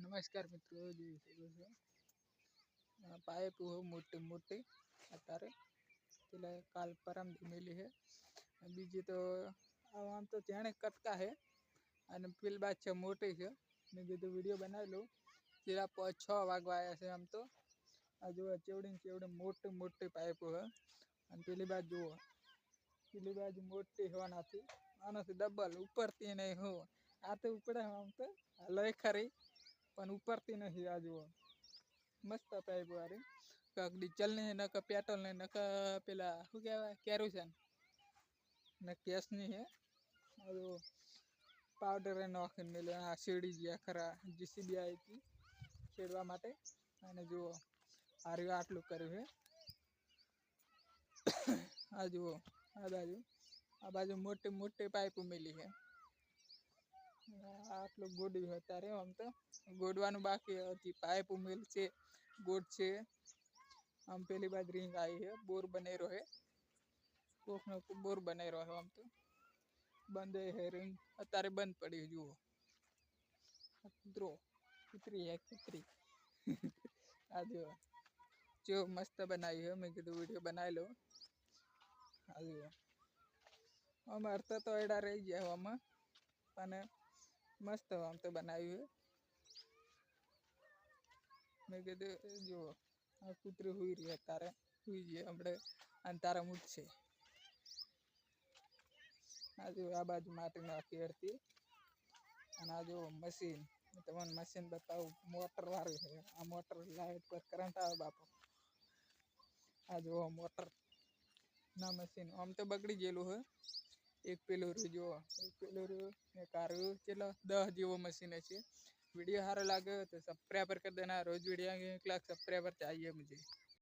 नमस्कार मित्रों, જોઈ શકો છો પાઇપ મોટી મોટી અત્યારે પેલા કાલ પરમ મેલી છે. બીજી તો આમ તો જાણે કટકા છે અને પેલી બાદ છે મોટી છે. મેં કીધું વિડીયો બનાવી લઉં. તેરા 6 વાગવા આવ્યા છે. આમ તો આ જુઓ ચેવડી ને ચેવડી મોટી મોટી પાઇપો છે. અને પેલી બાજુ જુઓ, પેલી બાજુ મોટી હોવાનાથી આનાથી ડબલ ઉપરથી નહીં હું આ તો ઉપડે આમ તો લય ખરી પણ ઉપરથી નથી. આ જુઓ મસ્ત પાઇપ વાળી કાંક ડીઝલ ની નક પેટ્રોલ ની નક પેલા શું કહેવાય કેરોસીન ને ગેસની છે. પાવડર નાખીને મેલે આ શેરડી ગયા ખરા જીસીબી આવી હતી શેરવા માટે. અને જુઓ આર્યું આટલું કર્યું છે. આ જુઓ આ બાજુ મોટી મોટી પાઇપ મેલી છે. આટલું ગોડ્યું છે અત્યારે. આમ તો ગોડવાનું બાકી હતી. પાઇપ ઉમેલ છે, ગોડ છે. આમ પેલી બાદ રિંગ આવી છે. બોર બનેરો છે. કોકનો બોર બનેરો છે. આમ તો બંધ છે રિંગ અત્યારે બંધ પડી. જુઓ કૂતરી હે કૂતરી. આ જુઓ જો મસ્ત બનાવી છે. મેં કીધું વિડીયો બનાવી લઉં. આ જુઓ અમારે તો એડા રહી ગયા આમાં અને મસ્ત આમ તો બનાવ્યું છે. મેં કીધું જુઓ આ કૂતરી હુઈ રહી અત્યારે. હુઈ ગઈ હમણે અને તારા મૂછ છે. આ જુઓ આ બાજુ માટી નાખી હતી. અને આ જુઓ મશીન તમને મશીન બતાવું. મોટર વાળું છે. આ મોટર લાઈટ પર કરંટ આવે બાપો. આ જુઓ મોટર ના મશીન આમ તો બગડી ગયેલું છે. એક પેલું રહ્યું જુઓ, એક પેલું રહ્યું એક આ રહ્યું. ચલો 10 જેવો મશીન છે. वीडियो सारा लगे तो सब्सक्राइबर कर देना. रोज वीडियो 1 लाख सब्सक्राइबर चाहिए मुझे.